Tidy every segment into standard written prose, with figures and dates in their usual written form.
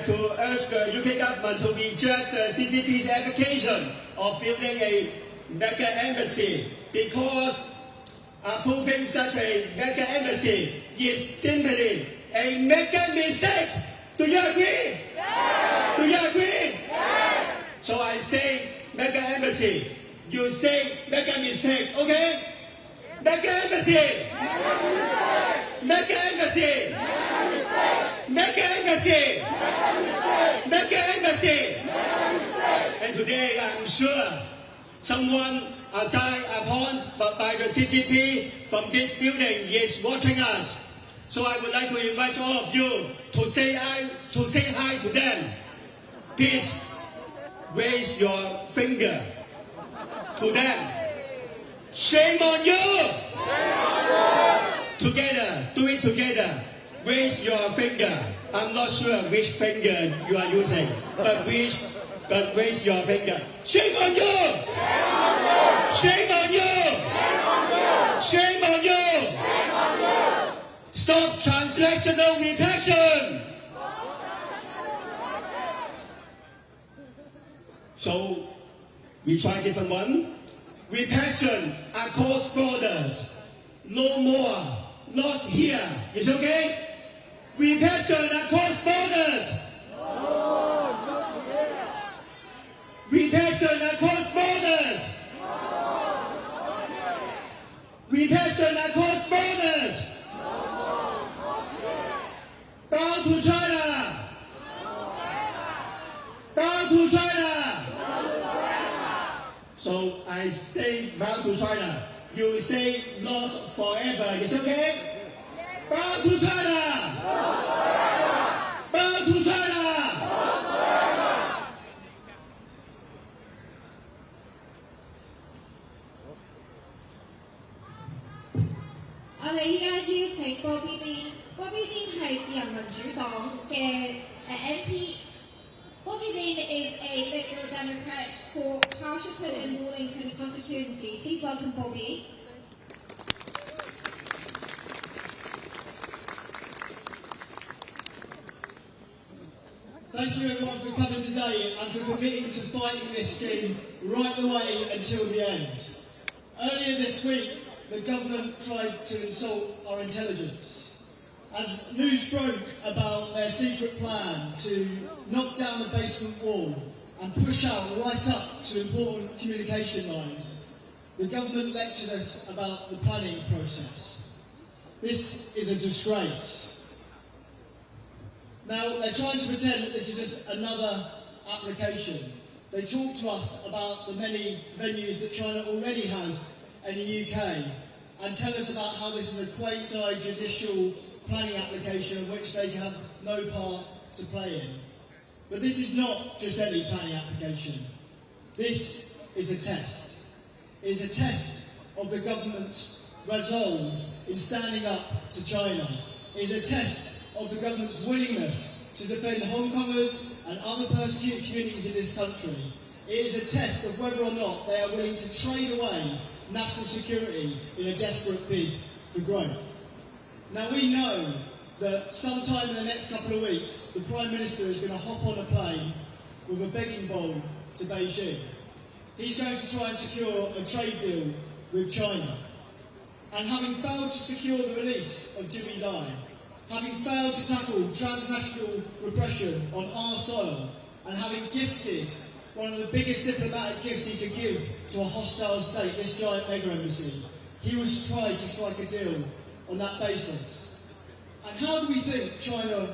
to urge the UK government to reject the CCP's application of building a mega embassy because approving such a mega embassy is simply a mega mistake. Do you agree? Yes. Do you agree? Yes. So I say mega embassy. You say mega mistake. Okay? Mega embassy. Mega embassy. Mega embassy. Mega embassy. And today I'm sure someone assigned upon by the CCP from this building is watching us. So I would like to invite all of you to say hi to them. Please raise your finger to them. Shame on you! Shame on you! Together, do it together. Raise your finger. I'm not sure which finger you are using, but raise your finger. Shame on you! Shame on you! Shame on you! Shame on you! Stop transnational repression! So, we try different one. Repression across borders. No more. Not here. It's okay? Repression across borders. No, not here. Repression across borders. No, not here. Repression across borders. No, not here. Bow to China. Bow to China. So I say bow to China. You say lost forever. It's okay? Bow to China. Bow to China. 我哋依家邀請 Bobby Dean。Bobby Dean 係自由民主黨嘅MP。Bobby Dean is a Liberal Democrat for Carshalton and Wallington constituency. Please welcome Bobby. Thank you everyone for coming today and for committing to fighting this scheme right the way until the end. Earlier this week, the government tried to insult our intelligence. As news broke about their secret plan to knock down the basement wall and push out right up to important communication lines, the government lectured us about the planning process. This is a disgrace. Now, they're trying to pretend that this is just another application. They talk to us about the many venues that China already has in the UK and tell us about how this is a quasi-judicial planning application of which they have no part to play in. But this is not just any planning application. This is a test. It is a test of the government's resolve in standing up to China. It is a test of the government's willingness to defend Hong Kongers and other persecuted communities in this country. It is a test of whether or not they are willing to trade away national security in a desperate bid for growth. Now we know that sometime in the next couple of weeks, the Prime Minister is going to hop on a plane with a begging bowl to Beijing. He's going to try and secure a trade deal with China. And having failed to secure the release of Jimmy Lai, having failed to tackle transnational repression on our soil, and having gifted one of the biggest diplomatic gifts he could give to a hostile state, this giant mega embassy, he was trying to strike a deal on that basis. And how do we think China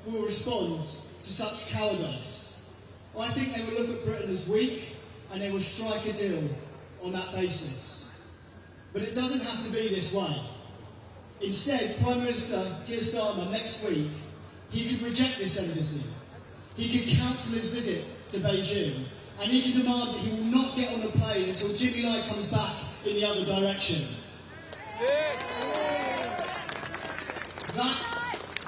will respond to such cowardice? Well, I think they will look at Britain as weak and they will strike a deal on that basis. But it doesn't have to be this way. Instead, Prime Minister Keir Starmer next week, he could reject this embassy. He could cancel his visit to Beijing, and he could demand that he will not get on the plane until Jimmy Lai comes back in the other direction.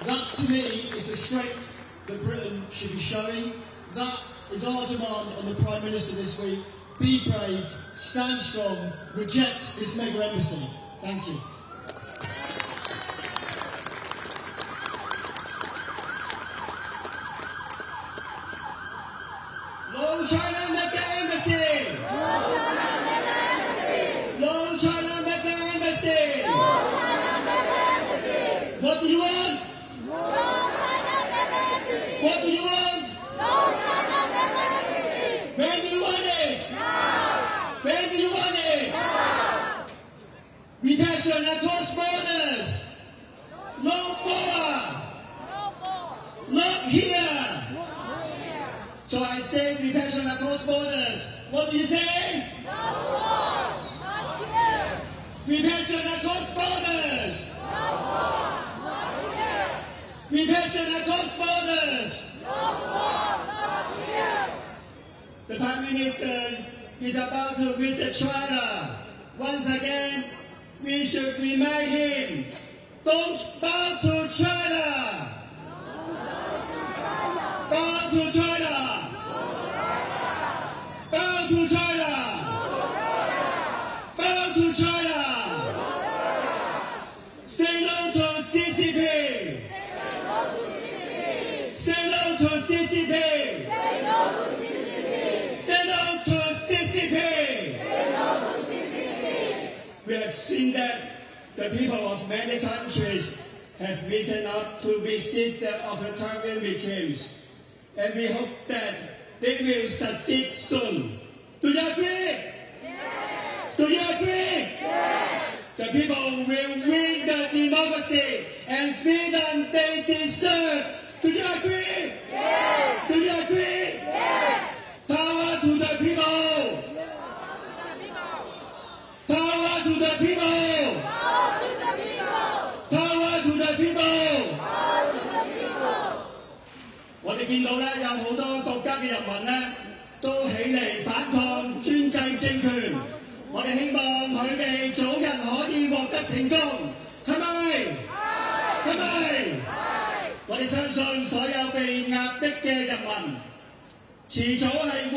That to me is the strength that Britain should be showing. That is our demand on the Prime Minister this week. Be brave, stand strong, reject this mega embassy. Thank you. say repression across borders. What do you say? No war, not here. Repression across borders. No war, not here. Repression across borders. No war, not here. The Prime Minister is about to visit China. Once again, we should remind him, don't bow to China. Bow to China. Bow to China. Bow to China. Say no to CCP. Say no to CCP. Say no to CCP. We have seen that the people of many countries have risen up to resist the authoritarian regimes. And we hope that they will succeed soon. Do you agree? Yes. Do you agree? Yes. The people will win the democracy and freedom they deserve. Do you agree? Yes. Do you agree? Yes. Power to the people. Power to the people. Power to the people. Power to the people. Power to the people. 我哋見到咧，有好多國家嘅人民咧，都起嚟反抗專制政權。我哋希望佢哋早日可以獲得成功，係咪？係咪？我哋相信所有被壓迫嘅人民，遲早係會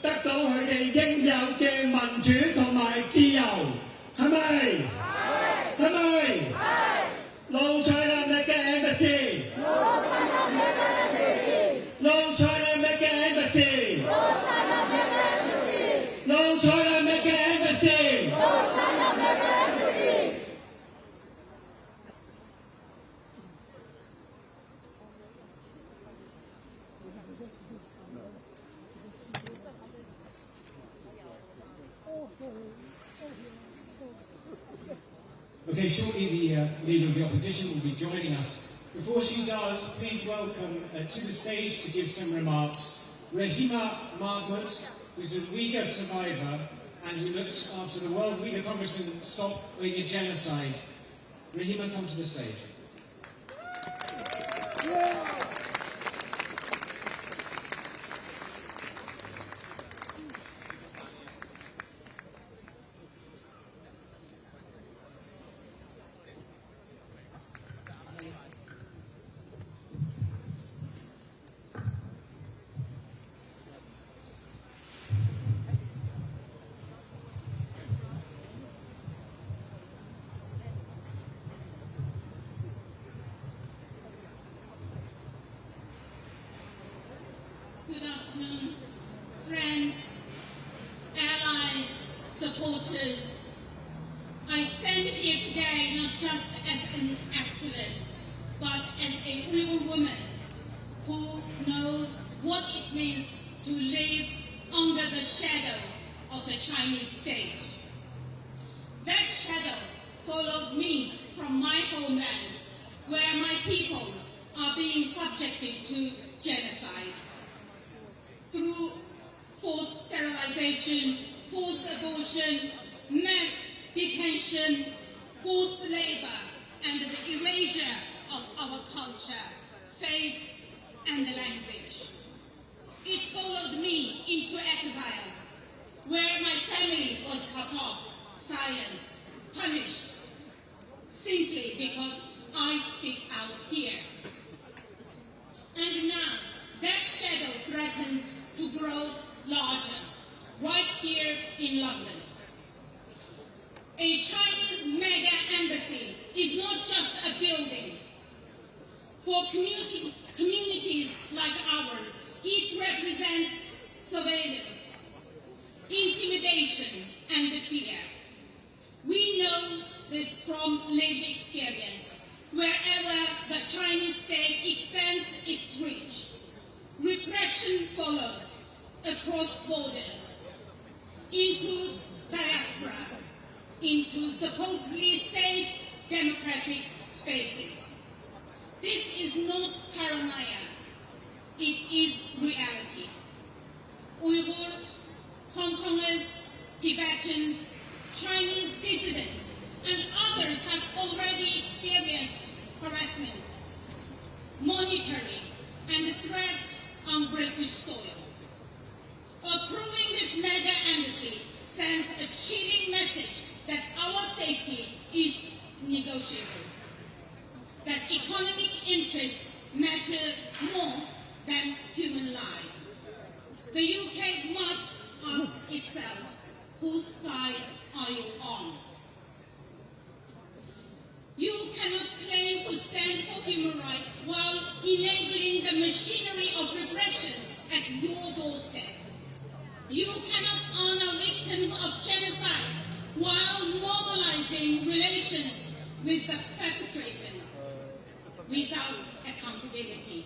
得到佢哋應有嘅民主同埋自由，係咪？係咪？No China make an embassy. No China make an embassy. No China make an embassy. No China make an embassy. No China make an embassy. No China make an embassy. Okay, shortly the Leader of the Opposition will be joining us. Before she does, please welcome to the stage to give some remarks Rahima Mahmood, who's a Uyghur survivor and who looks after the World Uyghur Congress and Stop Uyghur Genocide. Rahima, come to the stage. Good afternoon, friends, allies, supporters. I stand here today not just as an activist, but as a Uyghur woman who knows what it means to live under the shadow of the Chinese state. That shadow followed me from my homeland, where my people are being subjected to genocide. Through forced sterilization, forced abortion, mass detention, forced labor, and the erasure of our culture, faith, and language. It followed me into exile, where my family was cut off, silenced, punished, simply because I speak out here. And now, that shadow threatens to grow larger, right here in London. A Chinese mega embassy is not just a building. For communities like ours, it represents surveillance, intimidation, and fear. We know this from lived experience. Wherever the Chinese state extends its reach, repression follows across borders, into diaspora, into supposedly safe democratic spaces. This is not paranoia, it is reality. Uyghurs, Hong Kongers, Tibetans, Chinese dissidents, and others have already experienced harassment, monitoring, and threats on British soil. Approving this mega embassy sends a chilling message that our safety is negotiable, that economic interests matter more than human lives. The UK must ask itself, whose side are you on? You cannot claim to stand for human rights while enabling the machinery of repression at your doorstep. You cannot honor victims of genocide while normalizing relations with the perpetrators without accountability.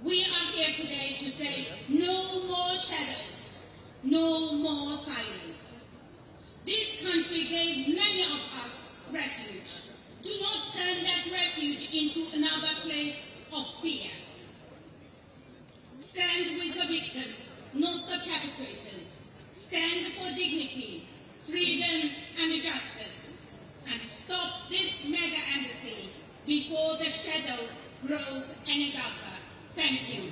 We are here today to say no more shadows, no more silence. This country gave many of us refuge. Do not turn that refuge into another place of fear. Stand with the victims, not the perpetrators. Stand for dignity, freedom, and justice. And stop this mega embassy before the shadow grows any darker. Thank you.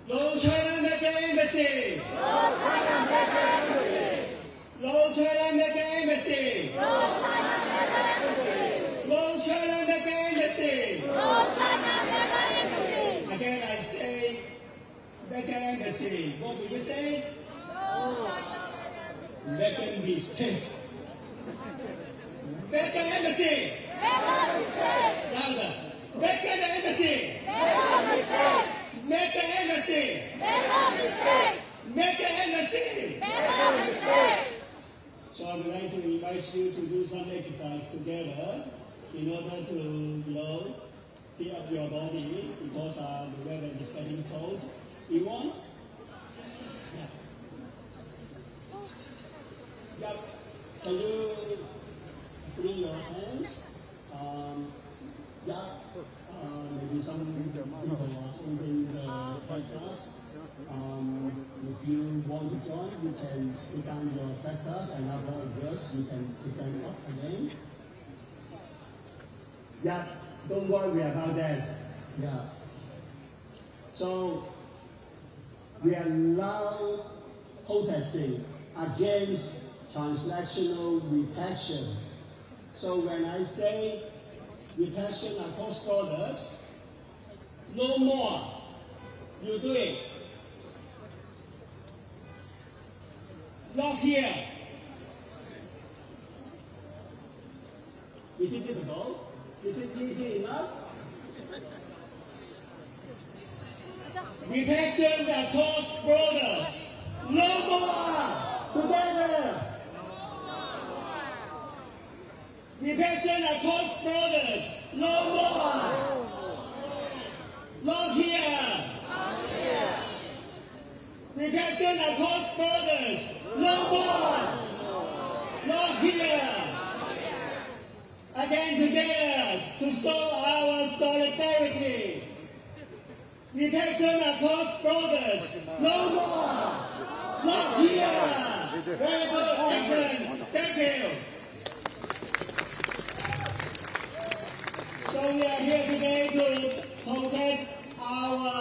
No China mega embassy! No China mega embassy! No China mega embassy! No China mega embassy! No China mega embassy! No China mega embassy! Again I say, mega embassy. What do you say? No. Mega mistake. Mega embassy! Mega mistake! Louder. Mega embassy! Mega mistake! Mega embassy! Mega mistake! Mega embassy! Mega mistake! So I would like to invite you to do some exercise together in order to, heat up your body because the weather is getting cold. You want? Yeah. Yeah. Can you free your hands? Maybe some people are holding the podcast. If you want to join, you can put down your podcast, and after it works, you can pick them up again. Yeah, don't worry about that. Yeah. So we are now protesting against transnational repression. So when I say repression across borders, no more. You do it. Not here. Is it difficult? Is it easy enough? Repression across borders. No more. Together. Repression across borders. No more. Not here. Repression across borders. No more. Not here. Again together to show our solidarity. Repression across borders. No more. Not here. Very good. Excellent. Thank you. So we are here today to protect our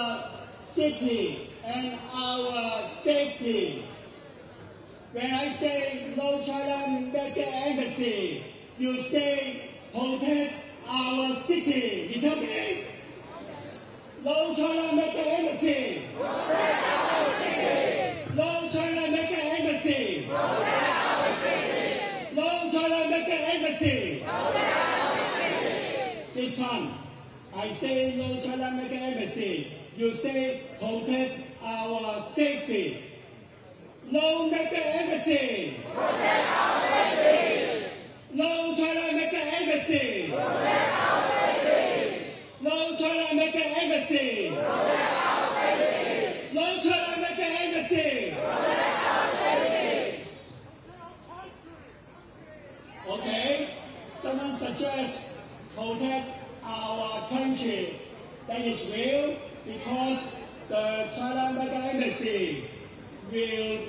city and our safety. When I say no China mega embassy, you say protect our city. It's okay? No China mega embassy. Protect our city! No China mega embassy. Protect our city! No China mega embassy. Protect our city! This time, I say no China mega embassy. You say protect our safety. No mega embassy. Protect our safety! No China mega embassy. Protect our safety! No China mega embassy. Protect our safety! No China mega embassy. Protect our safety! embassy will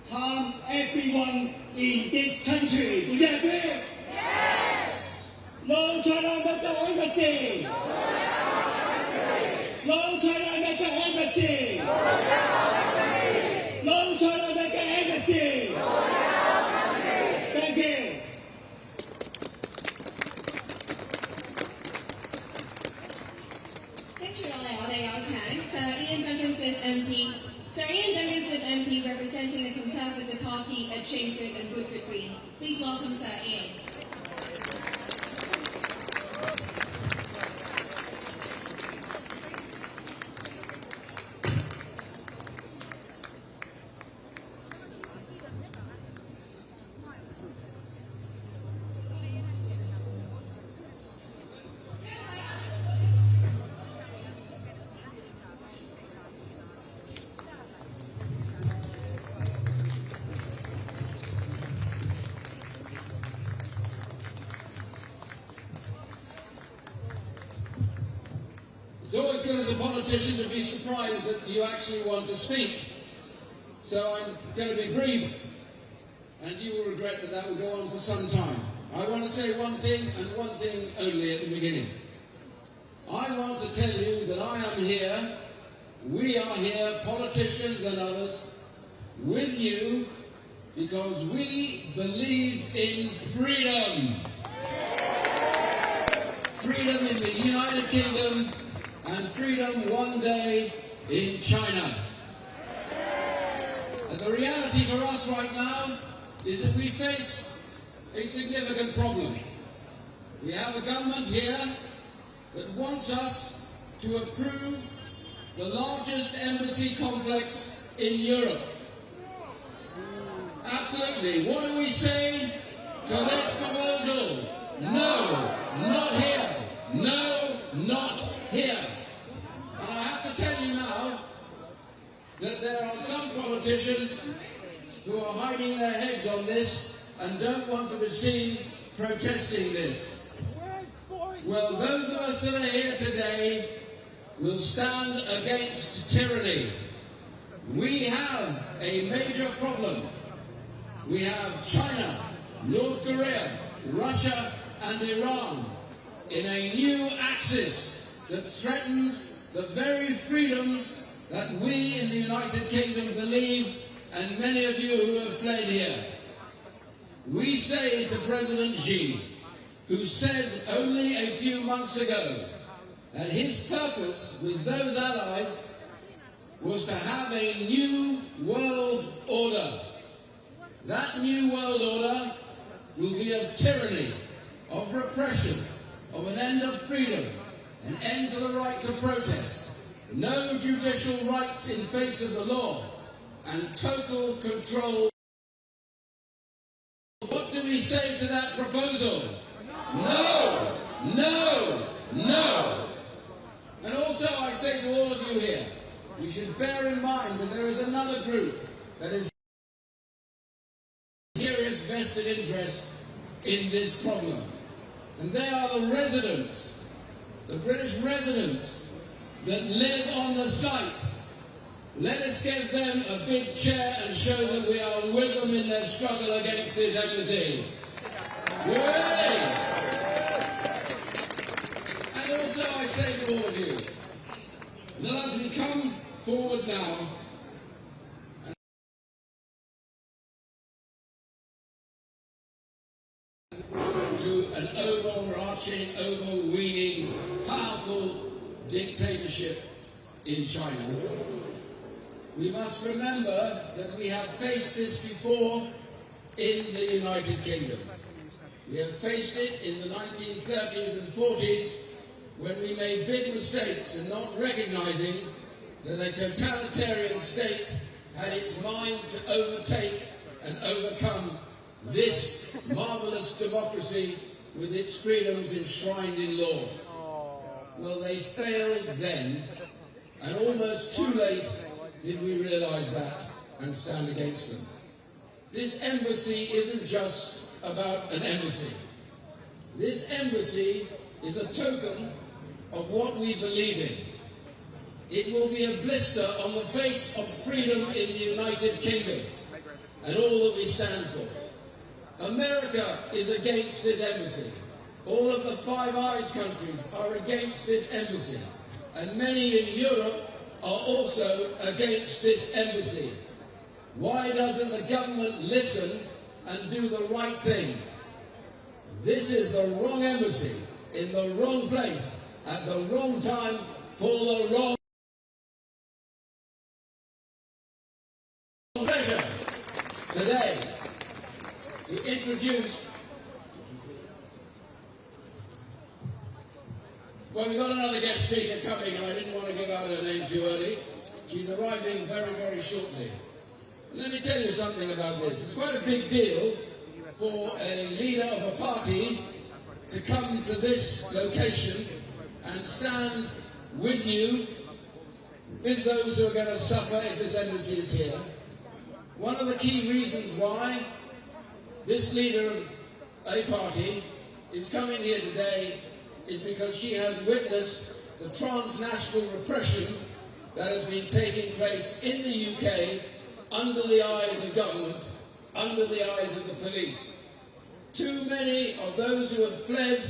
harm everyone in this country. Do you agree? Yes! No China Mecca embassy! No China Mecca embassy! No China Mecca embassy! Thank you. Sir Ian Duncanson MP. Sir Ian Duncanson MP representing the Conservative Party at Chingford and Woodford Green. Please welcome Sir Ian. It's always good as a politician to be surprised that you actually want to speak. So I'm going to be brief, and you will regret that that will go on for some time. I want to say one thing, and one thing only at the beginning. I want to tell you that I am here, we are here, politicians and others, with you, because we believe in freedom. Freedom in the United Kingdom, and freedom one day in China. And the reality for us right now is that we face a significant problem. We have a government here that wants us to approve the largest embassy complex in Europe. Absolutely. What do we say to this proposal? No, not here. No, not here. And I have to tell you now that there are some politicians who are hiding their heads on this and don't want to be seen protesting this. Well, those of us that are here today will stand against tyranny. We have a major problem. We have China, North Korea, Russia and Iran in a new axis that threatens the very freedoms that we in the United Kingdom believe, and many of you who have fled here. We say to President Xi, who said only a few months ago that his purpose with those allies was to have a new world order. That new world order will be of tyranny, of repression, of an end of freedom, an end to the right to protest, no judicial rights in face of the law, and total control. What do we say to that proposal? No! No! No! And also I say to all of you here, we should bear in mind that there is another group that is serious vested interest in this problem. And they are the residents, the British residents that live on the site. Let us give them a big cheer and show that we are with them in their struggle against this embassy. Hooray! And also I say to all of you, that as we come forward now, to an overarching, overweening, powerful dictatorship in China, we must remember that we have faced this before in the United Kingdom. We have faced it in the 1930s and 40s when we made big mistakes in not recognizing that a totalitarian state had its mind to overtake and overcome this marvelous democracy with its freedoms enshrined in law. Well, they failed then, and almost too late did we realize that and stand against them. This embassy isn't just about an embassy. This embassy is a token of what we believe in. it will be a blister on the face of freedom in the United Kingdom and all that we stand for. America is against this embassy. All of the Five Eyes countries are against this embassy. And many in Europe are also against this embassy. Why doesn't the government listen and do the right thing? This is the wrong embassy, in the wrong place, at the wrong time, for the wrong pleasure today to introduce. Well, we've got another guest speaker coming, and I didn't want to give out her name too early. She's arriving very, very shortly. Let me tell you something about this. It's quite a big deal for a leader of a party to come to this location and stand with you, with those who are going to suffer if this embassy is here. One of the key reasons why this leader of a party is coming here today is because she has witnessed the transnational repression that has been taking place in the UK under the eyes of government, under the eyes of the police. Too many of those who have fled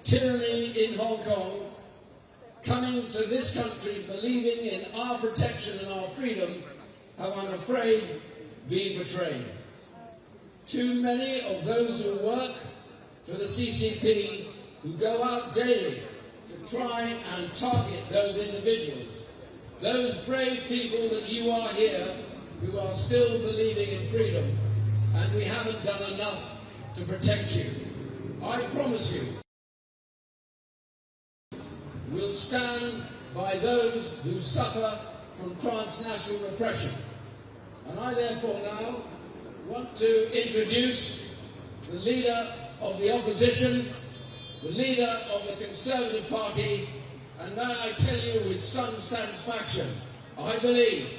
tyranny in Hong Kong, coming to this country believing in our protection and our freedom, have, I'm afraid, been betrayed. Too many of those who work for the CCP, who go out daily to try and target those individuals, those brave people that you are here who are still believing in freedom, and we haven't done enough to protect you. I promise you, we'll stand by those who suffer from transnational repression. And I therefore now want to introduce the leader of the opposition, the leader of the Conservative Party, and may I tell you with some satisfaction, I believe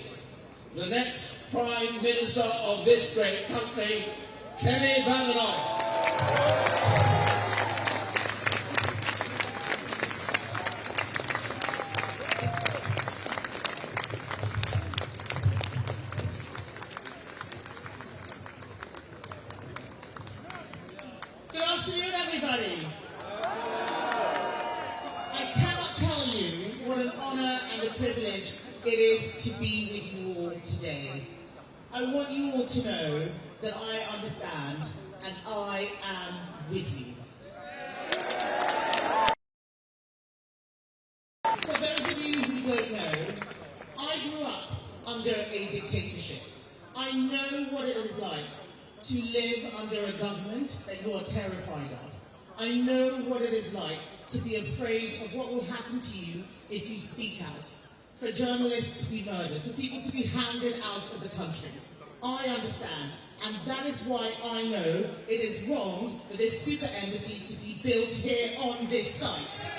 the next Prime Minister of this great country, Kenny Badenoch. Good afternoon, everybody. I cannot tell you what an honour and a privilege it is to be with you all today. I want you all to know that I understand and I am with you. For those of you who don't know, I grew up under a dictatorship. I know what it is like to live under a government that you are terrified of. I know what it is like to be afraid of what will happen to you if you speak out. For journalists to be murdered, for people to be handed out of the country. I understand, and that is why I know it is wrong for this super embassy to be built here on this site.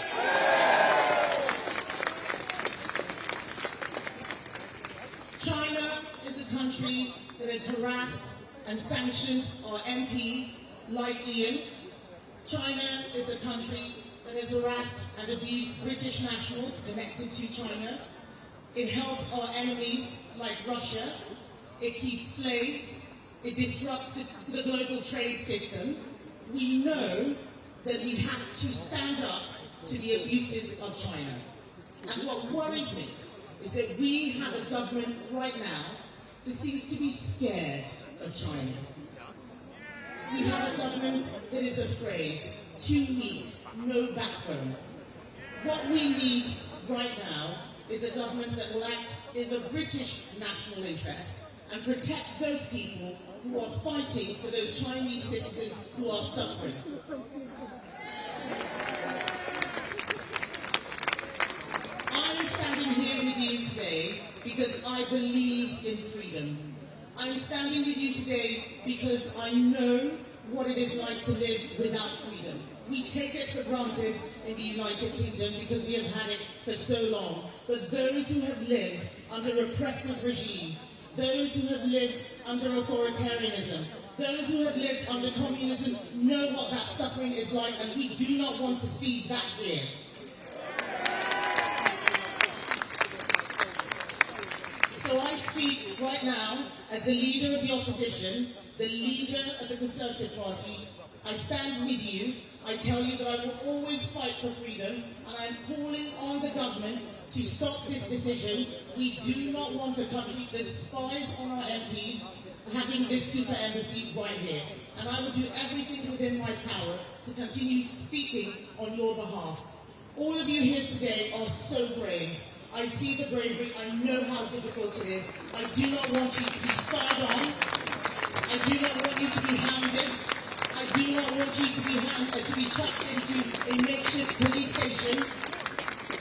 China is a country that has harassed and sanctioned our MPs like Ian. China is a country that has harassed and abused British nationals connected to China. It helps our enemies like Russia. It keeps slaves. It disrupts the global trade system. We know that we have to stand up to the abuses of China. And what worries me is that we have a government right now that seems to be scared of China. We have a government that is afraid, too weak, no backbone. What we need right now is a government that will act in the British national interest and protect those people who are fighting for those Chinese citizens who are suffering. I am standing here with you today because I believe in freedom. I'm standing with you today because I know what it is like to live without freedom. We take it for granted in the United Kingdom because we have had it for so long. But those who have lived under oppressive regimes, those who have lived under authoritarianism, those who have lived under communism know what that suffering is like, and we do not want to see that here. right now, as the leader of the opposition, the leader of the Conservative Party, I stand with you. I tell you that I will always fight for freedom, and I am calling on the government to stop this decision. We do not want a country that spies on our MPs having this super embassy right here. And I will do everything within my power to continue speaking on your behalf. All of you here today are so brave. I see the bravery. I know how difficult it is. I do not want you to be spied on. I do not want you to be hounded. I do not want you to be trapped into a makeshift police station.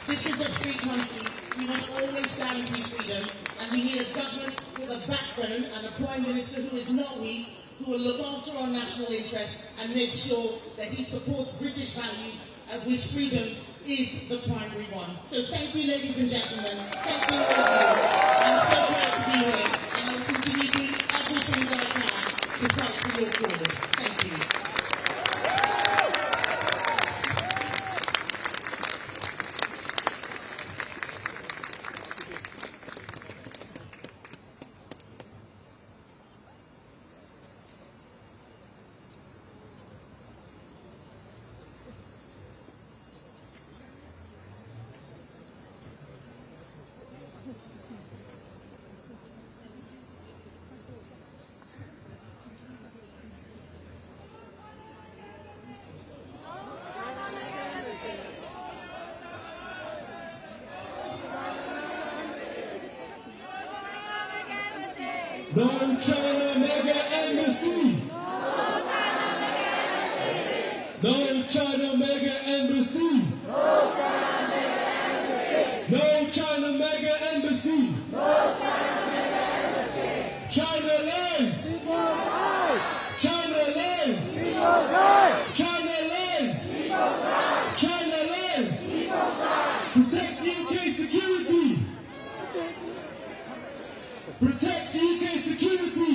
This is a free country. We must always guarantee freedom, and we need a government with a backbone and a prime minister who is not weak, who will look after our national interests and make sure that he supports British values, of which freedom is the primary one. So thank you, ladies and gentlemen. Thank you all of you. I'm so proud to be here, and I will continue doing everything that I can to fight for your cause. Thank you. No China Mega Embassy! No China Mega Embassy! No China Mega Embassy! China lies! China lies! China lies! China lies! Protect UK security! Protect UK security!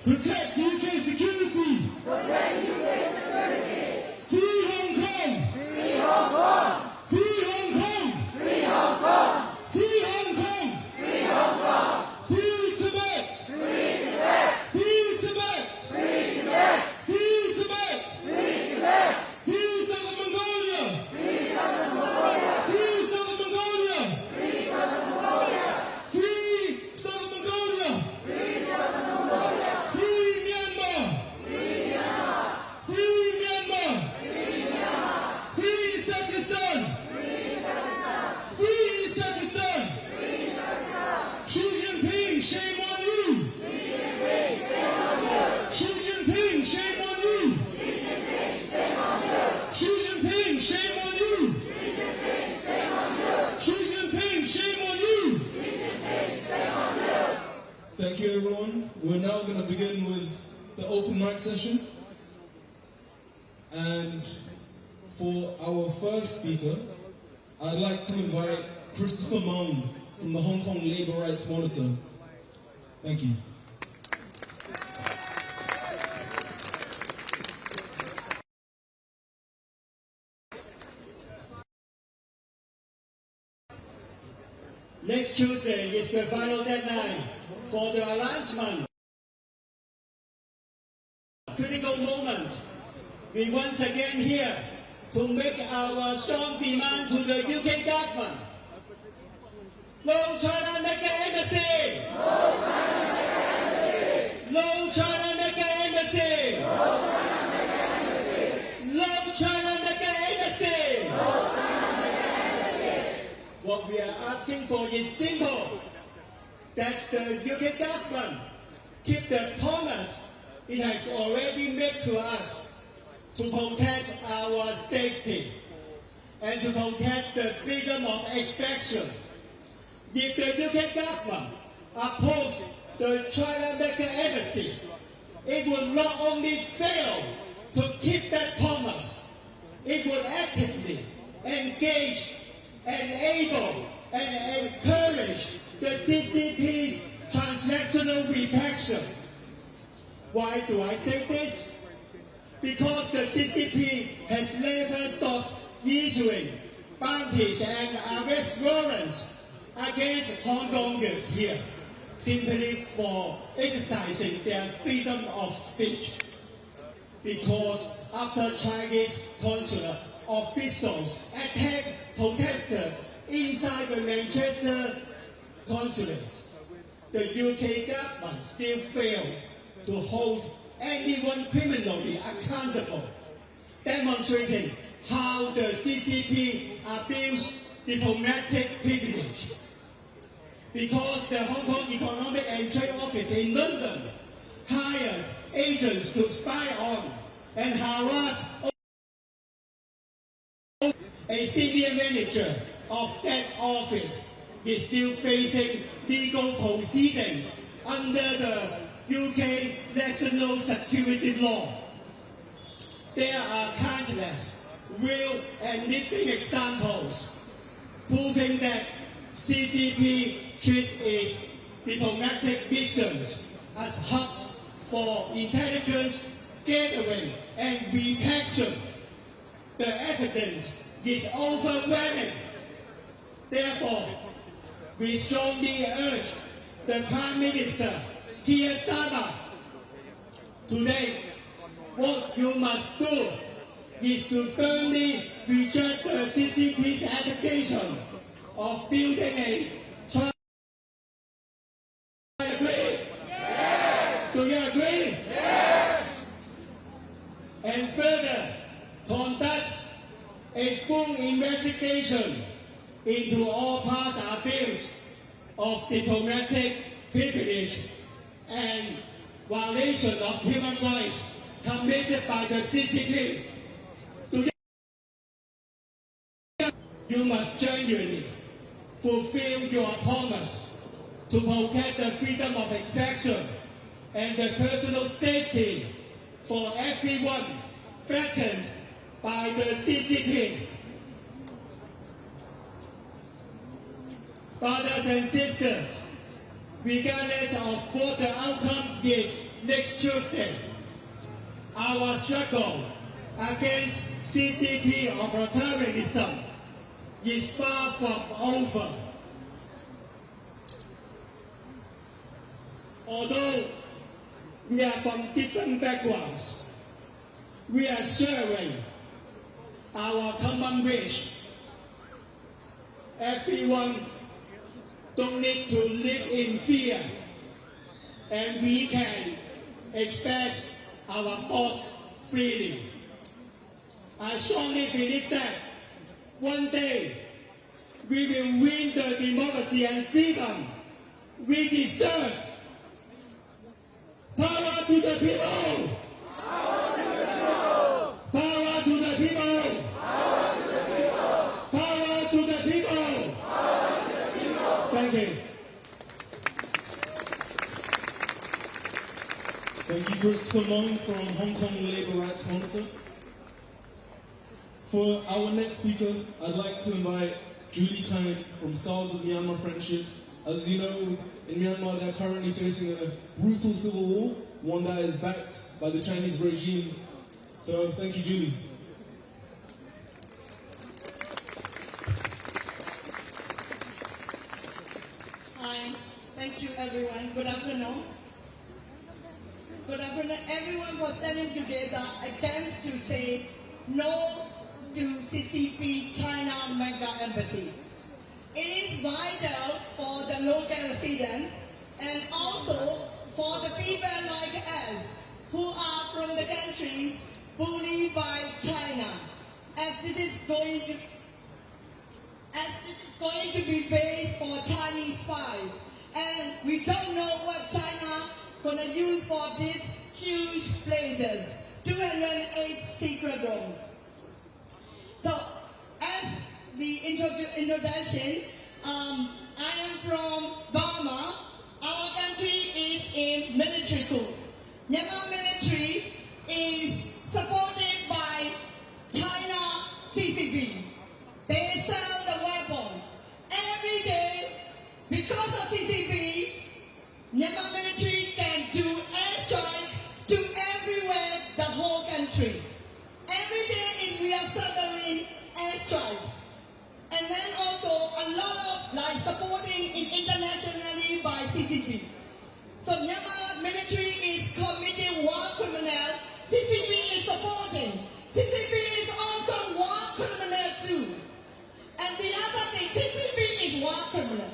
Protect UK security! Free Hong Kong! Free Hong Kong! Free Hong Kong! Free Hong Kong! Free Hong Kong! Free Hong Kong! Free Tibet! Free Tibet! Free Tibet! Free Tibet! Free Tibet! Free Tibet! Free Southern Mongolia! Free Southern Mongolia! Free Southern Mongolia! Free Southern Mongolia! Free Southern Mongolia! Free Southern Mongolia! Free Myanmar! Free Myanmar! Free Myanmar! Free Myanmar! Free Pakistan! Free Pakistan! Free Pakistan! Free Pakistan! Xi Jinping, shame on you! Xi Jinping, shame on you! Xi Jinping, shame on you! Xi Jinping, shame on you! Thank you, everyone. We're now going to begin with the open mic session. And for our first speaker, I'd like to invite Christopher Mong from the Hong Kong Labour Rights Monitor. Thank you. Next Tuesday is the final deadline for the announcement. Critical moment. We once again here to make our strong demand to the UK government. No China Mega Embassy! No China Mega Embassy! No China Mega Embassy! No China Mega Embassy! What we are asking for is simple, that the UK government keep the promise it has already made to us to protect our safety and to protect the freedom of expression. If the UK government opposed the China Mega Embassy, it would not only fail to keep that promise, it would actively engage, enable and encourage the CCP's transnational repression. Why do I say this? Because the CCP has never stopped issuing bounties and arrest warrants against Hong Kongers here simply for exercising their freedom of speech. Because after Chinese consular officials attacked protesters inside the Manchester consulate, the UK government still failed to hold anyone criminally accountable, demonstrating how the CCP abused diplomatic privilege. Because the Hong Kong Economic and Trade Office in London hired agents to spy on and harass a senior manager of that office is still facing legal proceedings under the UK national security law. There are countless real and living examples proving that CCP treats its diplomatic missions as hubs for intelligence gathering and repression. The evidence is overwhelming. Therefore, we strongly urge the Prime Minister, Keir Starmer, today, what you must do is to firmly reject the CCP's application of building a China. Agree? Yes. Do you agree? Yes. And further, conduct a full investigation into all past abuse of diplomatic privilege and violation of human rights committed by the CCP. You must genuinely fulfill your promise to protect the freedom of expression and the personal safety for everyone threatened by the CCP. Brothers and sisters, regardless of what the outcome is next Tuesday, our struggle against CCP authoritarianism is far from over. Although we are from different backgrounds, we are sharing our common wish. Everyone don't need to live in fear, and we can express our thoughts freely. I strongly believe that one day we will win the democracy and freedom we deserve. Power to the people! Power to the people! Power to the people! Power to the people! Power to the people! Power to the people! Thank you. Thank you, Christopher Mong from Hong Kong Labour Rights Monitor. For our next speaker, I'd like to invite Julie Kind from Stars of Myanmar Friendship. As you know, in Myanmar they're currently facing a brutal civil war, one that is backed by the Chinese regime. So thank you, Julie. Hi, thank you everyone. Good afternoon. Good afternoon everyone for standing together against to say no to CCP China Mega Embassy. It is vital for the local residents and also for the people like us who are from the countries bullied by China, as this is going to be based for Chinese spies, and we don't know what China gonna use for these huge places, 208 secret rooms. So, as the introduction, I am from Burma. Our country is in military coup. Myanmar military is supported by China CCP. They sell the weapons. Every day, because of CCP, Myanmar military can do airstrike to everywhere, the whole country. Every day we are suffering airstrikes. And then also a lot of support CCP. So Myanmar military is committing war criminal. CCP is supporting. CCP is also war criminal too. And the other thing, CCP is war criminal.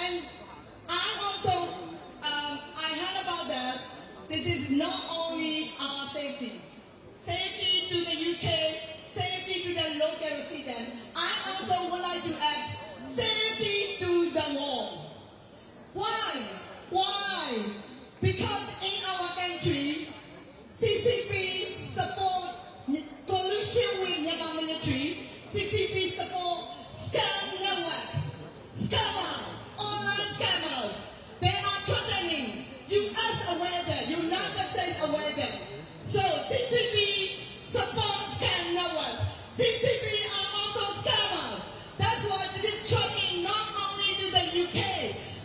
And I also, I heard about that. This is not only our safety. Safety to the UK, safety to the local residents. I also would like to add safety to the world. Why? Why? Because in our country, CCP support collusion with Myanmar military. CCP support scam networks, scammers, online scammers. They are threatening. US aware that, United States aware that. So CCP supports scam networks. CCP are also scammers. That's why this is threatening not only to the UK,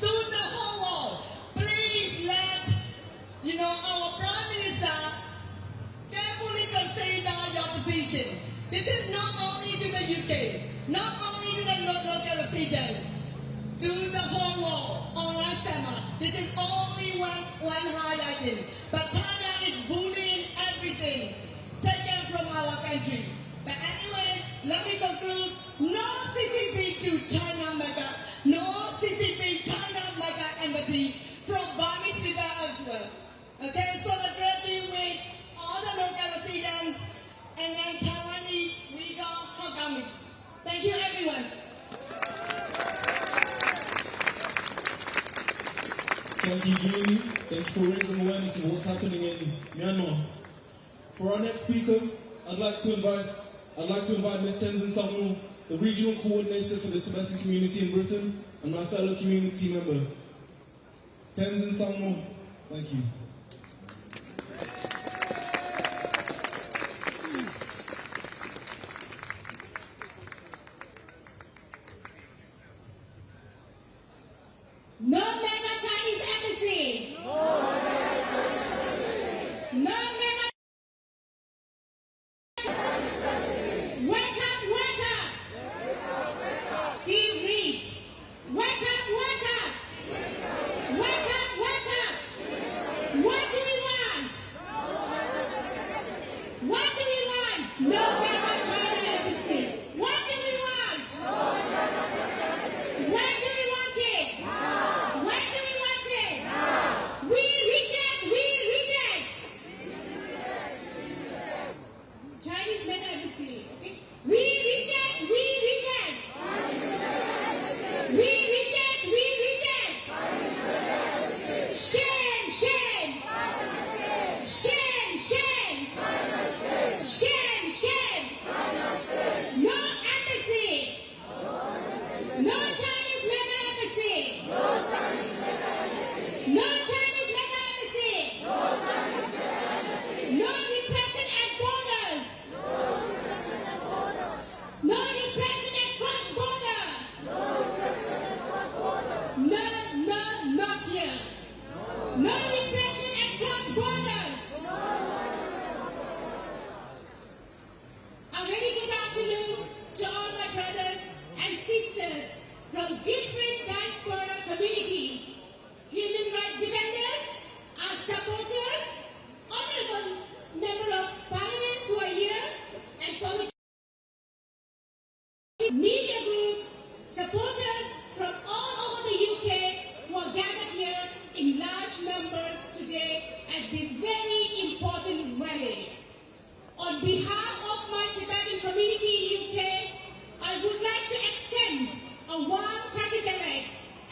to the whole world. Please let our Prime Minister carefully consider your position. This is not only to the UK, not only to the local resident, to the whole world, online scammer. This is only one highlighting. But China is bullying everything taken from our country. But anyway, let me conclude. No CCP to China mega. No CCP China mega embassy from Burmese people as well. Okay, so the great with all the local residents and then Taiwanese, Uyghur, Hongkongese. Thank you, everyone. Thank you, Julie. Thank you for raising awareness of what's happening in Myanmar. For our next speaker, I'd like to invite Ms. Tenzin Salmo, the regional coordinator for the Tibetan community in Britain, and my fellow community member. Tenzin Salmo, thank you. No mega Chinese embassy. No mega. Wake up, wake up. Steve Reed. Wake up, wake up. Wake up, wake up. What do we want? What do we want? No mega China embassy. What do we want? When do we want it? When do we want it? We reject, we reject. Chinese mega embassy, okay? We reject, we reject. We reject, we reject. Shame, shame. Shame, shame. Shame, shame. No embassy. No Chinese mega embassy. No Chinese mega embassy. No repression at borders. No repression at cross border. No, not here. No repression at cross borders. A very good afternoon to all my brothers and sisters from different diaspora communities, human rights defenders, our supporters, honorable member of parliaments who are here, and politicians, media groups, supporters from all over the UK who are gathered here in large numbers today at this very important rally. On behalf of my Tibetan community in UK, I would like to extend a warm Tachidele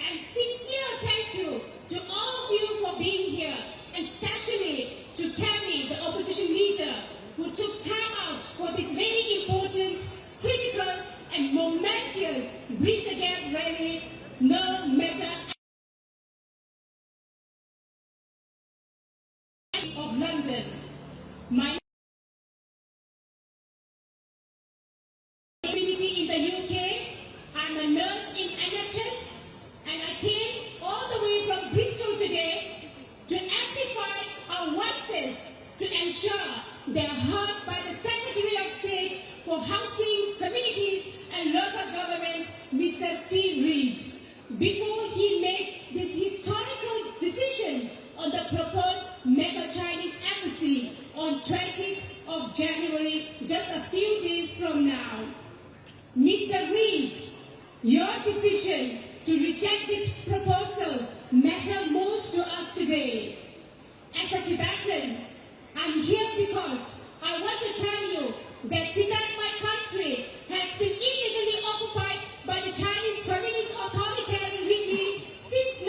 and sincere thank you to all of you for being here, and especially to Kami, the opposition leader, who took time out for this very important, critical and momentous Bridge the Gap rally, No Mega of London. My community in the UK, I'm a nurse in NHS, and I came all the way from Bristol today to amplify our voices to ensure they are heard by the Secretary of State for Housing, Communities and Local Government, Mr. Steve Reed, before he Your decision to reject this proposal matters most to us today. As a Tibetan, I'm here because I want to tell you that Tibet, my country, has been illegally occupied by the Chinese Communist authoritarian regime since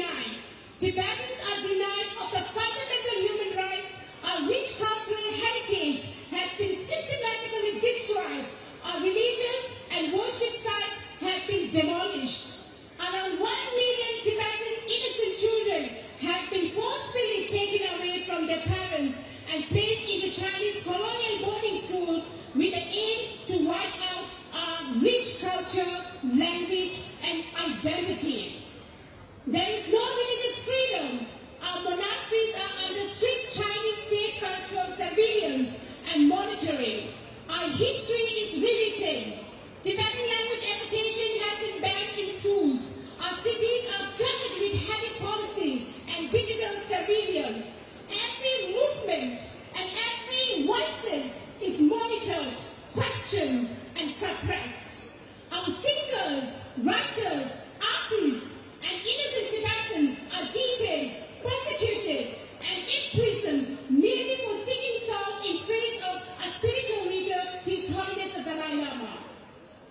1959. Tibetans are denied of the fundamental human rights. Our rich cultural heritage has been systematically destroyed. Our religious and worship sites have been demolished. Around 1 million Tibetan innocent children have been forcefully taken away from their parents and placed into Chinese colonial boarding school with the aim to wipe out our rich culture, language, and identity. There is no religious freedom. Our monasteries are under strict Chinese state cultural surveillance and monitoring. Our history is rewritten. Tibetan language education has been banned in schools. Our cities are flooded with heavy policing and digital surveillance. Every movement and every voice is monitored, questioned, and suppressed. Our singers, writers, artists, and innocent Tibetans are detained, persecuted, and imprisoned merely for singing songs in praise of a spiritual leader, His Holiness the Dalai Lama.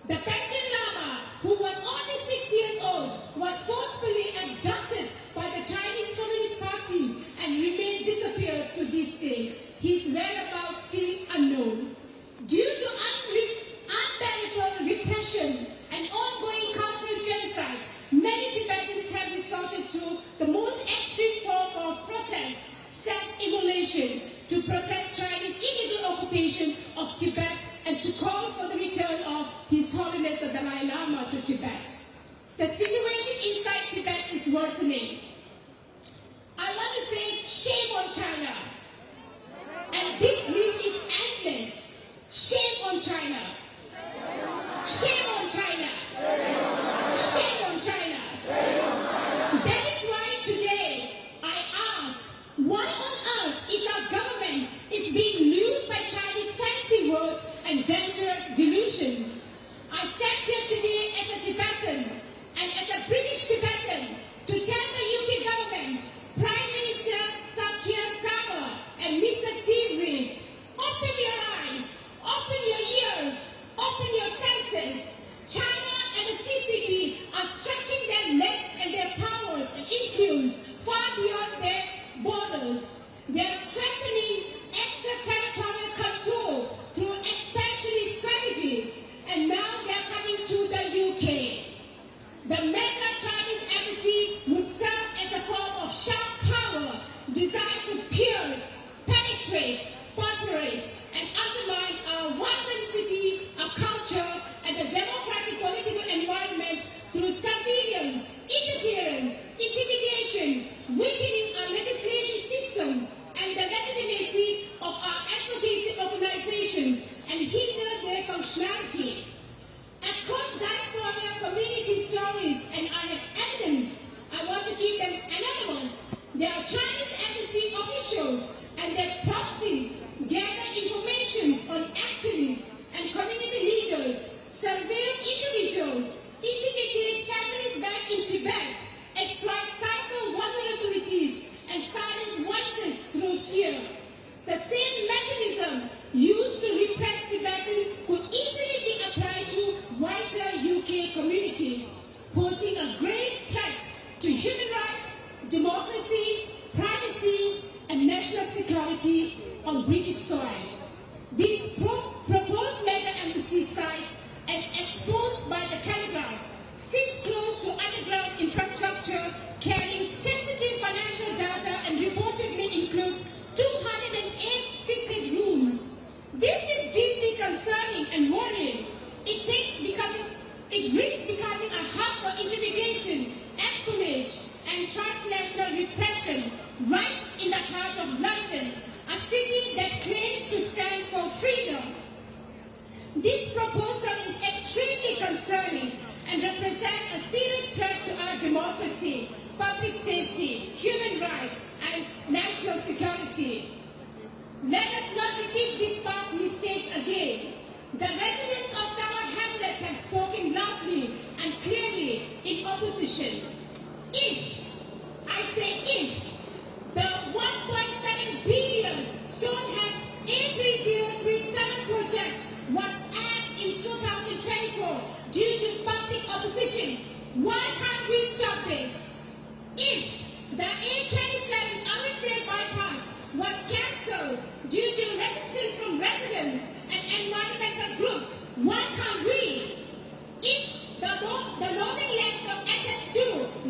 The Panchen Lama, who was only 6 years old, was forcefully abducted by the Chinese Communist Party and remained disappeared to this day. His whereabouts still unknown. Due to unbearable repression and ongoing cultural genocide, many Tibetans have resorted to the most extreme form of protest, self-immolation, to protest Chinese illegal occupation of Tibet and to call for the return of His Holiness the Dalai Lama to Tibet. The situation inside Tibet is worsening. I want to say shame on China. And this list is endless. Shame on China. Shame on China. Shame on China. That is why today I ask, why on earth is our government being lured by Chinese fancy words and dangerous delusions? I stand here today as a Tibetan and as a British Tibetan to tell the UK government, Prime Minister Keir Starmer and Mr. Steve Reid, open your eyes, open your ears, open your senses. China and the CCP are stretching their legs and their powers and influence far beyond their borders. They are strengthening extraterritorial control through expansionist strategies, and now they are coming to the UK. The mega Chinese embassy would serve as a form of sharp power designed to pierce, penetrate, perforate, and undermine our vibrant city, our culture, and the democratic political environment through surveillance, interference, intimidation, weakening our legislation system and the legitimacy of our advocacy organizations, and hinder their functionality. Across diaspora community stories, and I have evidence, I want to keep them anonymous. There are Chinese embassy officials and their proxies gather information on activists and community leaders, surveil individuals, intimidate families back in Tibet, exploit cyber vulnerabilities, and silence voices through fear. The same mechanism used to repress Tibetans could easily be applied to wider UK communities, posing a grave threat to human rights, democracy, privacy, and national security on British soil. This proposed mega embassy site, as exposed by the Telegraph, sits close to underground infrastructure carrying sensitive financial data and reportedly includes 208 secret rooms. This is deeply concerning and worrying. It risks becoming a hub for intimidation, espionage, and transnational repression right in the heart of London, a city that claims to stand for freedom. This proposal is extremely concerning and represents a serious threat to our democracy, public safety, human rights, and national security. Let us not repeat these past mistakes again. The residents of Tower Hamlets have spoken loudly opposition. If, I say if, the 1.7 billion Stonehenge A303 tunnel project was axed in 2024 due to public opposition, why can't we stop this? If the A27 Erupted bypass was cancelled due to resistance from residents and environmental groups, why can't we? If the northern legs of HS2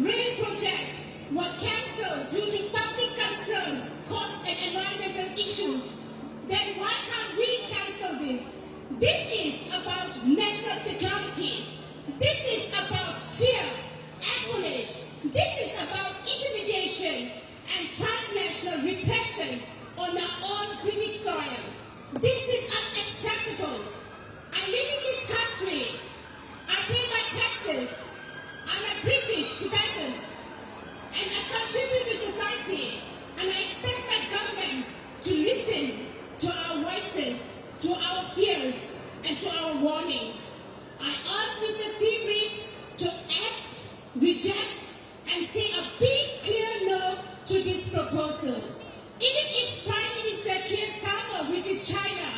rail project were cancelled due to public concern, cost and environmental issues, then why can't we cancel this? This is about national security. This is about fear, acknowledged. This is about intimidation and transnational repression on our own British soil. This is unacceptable. I live in this country. I pay my taxes. I'm a British Tibetan. And I contribute to society. And I expect my government to listen to our voices, to our fears, and to our warnings. I ask Mr. Steve Reed to reject, and say a big clear no to this proposal. Even if Prime Minister Keir Starmer visits China,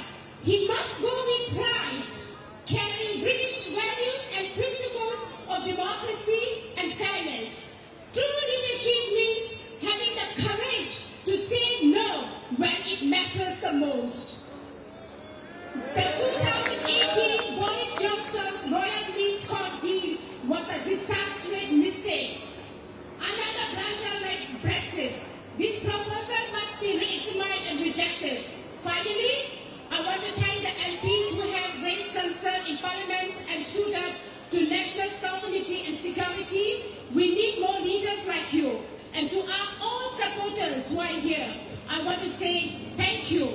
he must go with pride, carrying British values and principles of democracy and fairness. True leadership means having the courage to say no when it matters the most. The 2018 Boris Johnson's Royal Mint Court deal was a disastrous mistake. Another blunder like Brexit. This proposal must be re-examined and rejected. Finally, I want to thank the MPs who have raised concern in Parliament and stood up to national sovereignty and security. We need more leaders like you. And to our own supporters who are here, I want to say thank you.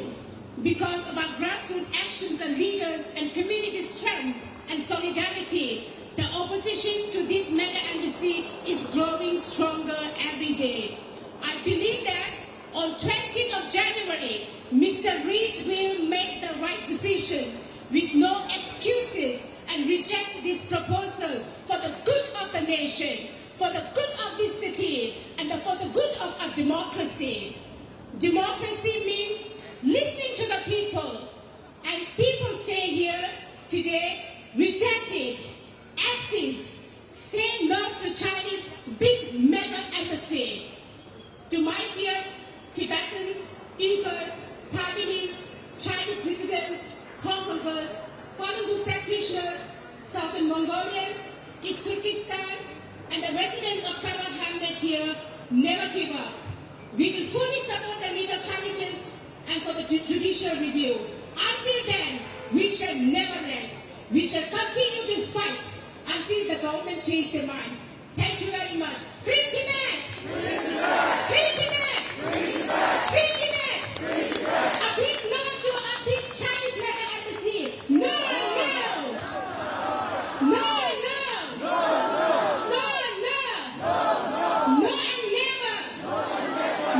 Because of our grassroots actions and leaders and community strength and solidarity, the opposition to this mega embassy is growing stronger every day. I believe that on 20th of January, Mr. Reid will make the right decision with no excuses and reject this proposal for the good of the nation, for the good of this city, and for the good of our democracy. Democracy means listening to the people. And people say here today, reject it. Axis, say no to Chinese big mega embassy. To my dear Tibetans, Uyghurs, Taiwanese, Chinese residents, Hong Kongers, Falun Gong practitioners, Southern Mongolians, East Turkestan, and the residents of Taiwan Hamlet here, never give up. We will fully support the legal challenges and for the judicial review. Until then, we shall never rest. We shall continue to fight until the government changes their mind. Thank you very much. Free Tibet! Free Tibet! Free Tibet! Free Tibet! Free Tibet! Free Tibet! A big no to a big Chinese mega embassy. No, no! No, no! No, no! No and never!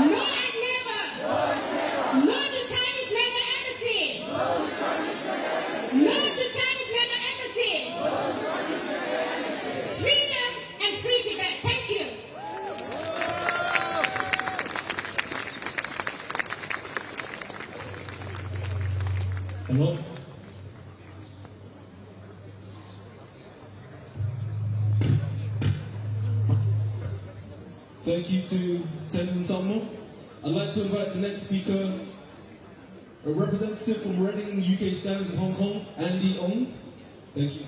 No and never! No to Chinese mega embassy! No to Chinese mega embassy! Freedom and free Tibet. Thank you. Hello. Thank you to Tenzin Salmo. I'd like to invite the next speaker, a representative from Reading, UK Stands in Hong Kong, Andy Ong. Thank you.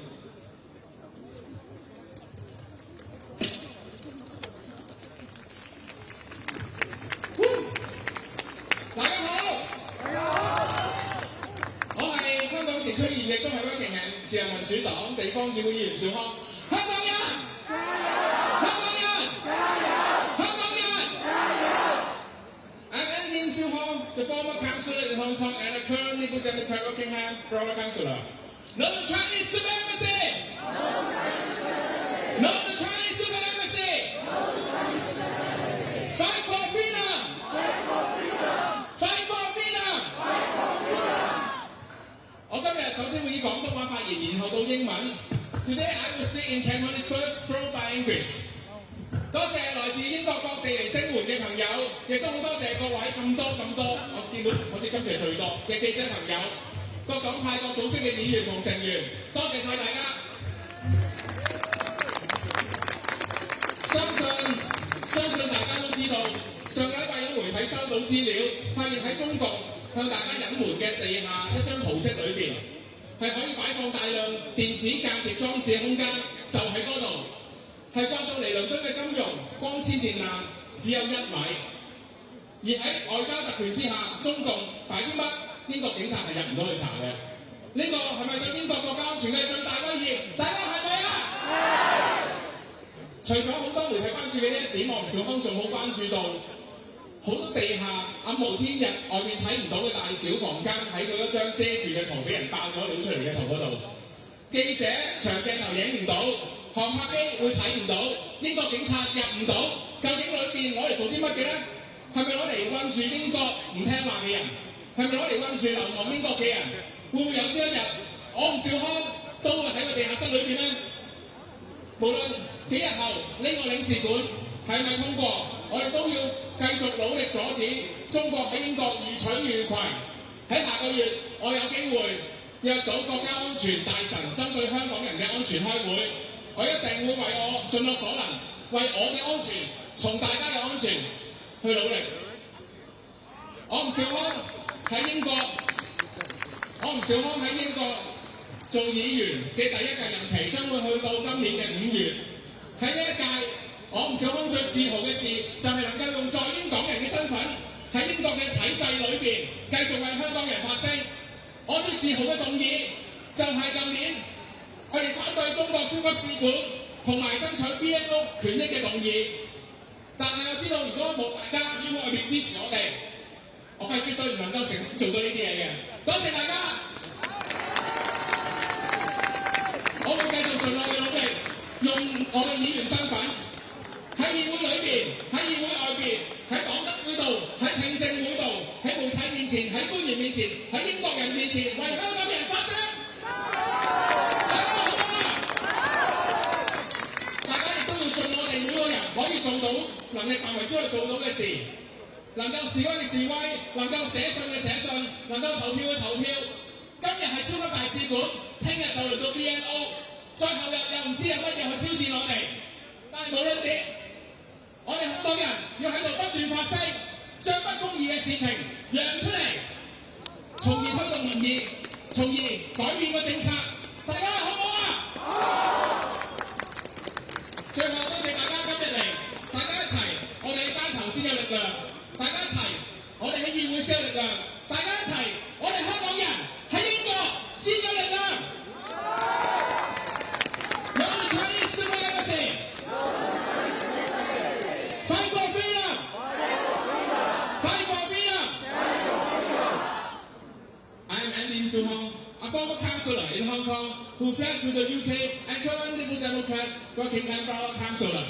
The former councillor in Hong Kong and a current Liberal Democrat Rockingham Borough Councillor. No to Chinese Super Embassy! No to Chinese Super Embassy! Fight for freedom! Fight for freedom! 我今日首先會以廣東話發言，然後到英文。Today I will speak in Cantonese first, followed by English. 多謝來自英國各地嚟聲援嘅朋友，亦都好多謝各位咁多，我見到好似今次係最多嘅記者朋友，各黨派各組織嘅議員同成員，多謝晒大家。相信大家都知道，上個禮拜有媒體收到資料，發現喺中共向大家隱瞞嘅地下一張圖則裏邊，係可以擺放大量電子間諜裝置嘅空間，就喺嗰度。係過到嚟倫敦嘅金融光纖電纜只有1米，而喺外交特權之下，中共擺啲乜英國警察係入唔到去查嘅。呢個係咪對英國國家安全嘅最大威脅？大家係咪啊？除咗好多媒體關注嘅呢一點，我吳兆康仲好關注到好多地下暗無天日外面睇唔到嘅大小房間，喺佢嗰張遮住嘅圖俾人爆咗料出嚟嘅圖嗰度，記者長鏡頭影唔到。航拍機會睇唔到，英國警察入唔到，究竟裏邊攞嚟做啲乜嘅咧？係咪攞嚟韞住英國唔聽話嘅人？係咪攞嚟韞住流亡英國嘅人？會唔會有朝一日，我吳兆康都會喺個地下室裏邊咧？無論幾日後呢個領事館係咪通過，我哋都要繼續努力阻止中國喺英國予取予攜。喺下個月，我有機會約到國家安全大臣針對香港人嘅安全開會。我一定會為我盡我所能，為我嘅安全，從大家嘅安全去努力。我吳兆康喺英國做議員嘅第一屆任期將會去到今年嘅5月。喺呢一屆，我吳兆康最自豪嘅事就係能夠用在英港人嘅身份喺英國嘅體制裏邊繼續為香港人發聲。我最自豪嘅動議就係舊年我哋反對中國超級使館同埋爭取 BNO 權益嘅動議，但係我知道如果冇大家喺外面支持我哋，我係絕對唔能夠成功做到呢啲嘢嘅。多謝大家，我會繼續盡我嘅努力，用我嘅議員身份喺議會裏邊、喺議會外邊、喺黨德會度、喺聽證會度、喺媒體面前、喺官員面前、喺英國人面前，為香港人發聲。可以做到能力範圍之內做到嘅事，能夠示威嘅示威，能夠寫信嘅寫信，能夠投票嘅投票。今日係超級大使館，聽日就嚟到 BNO， 再後日又唔知有乜嘢去挑戰我哋。但係無論點，我哋好多人要喺度不斷發聲，將不公義嘅事情揚出嚟，從而推動民意，從而改變個政策。大家好唔好啊？好！最後多謝大家今日嚟，大家一齊，我哋喺街頭先有力量；大家一齊，我哋喺議會先有力量；大家一齊，我哋香港人喺英國先有力量。No to Chinese supremacy! Fight for freedom! Fight for freedom! I am Andy Suhong, a former councillor in Hong Kong who fled to the UK and current Liberal Democrat Rockingham Borough Councillor.